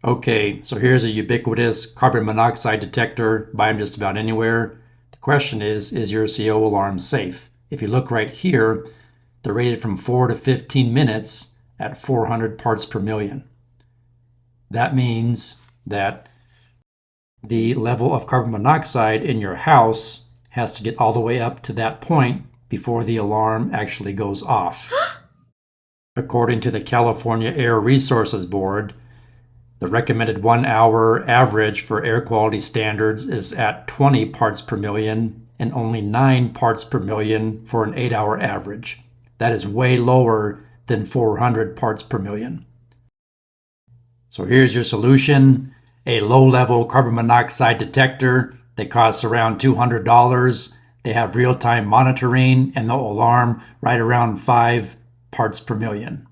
Okay, so here's a ubiquitous carbon monoxide detector. Buy them just about anywhere. The question is your CO alarm safe? If you look right here, they're rated from 4 to 15 minutes at 400 parts per million. That means that the level of carbon monoxide in your house has to get all the way up to that point before the alarm actually goes off. According to the California Air Resources Board, the recommended 1 hour average for air quality standards is at 20 parts per million and only 9 parts per million for an 8 hour average. That is way lower than 400 parts per million. So here's your solution: a low-level carbon monoxide detector. They cost around $200. They have real-time monitoring and they'll alarm right around 5 parts per million.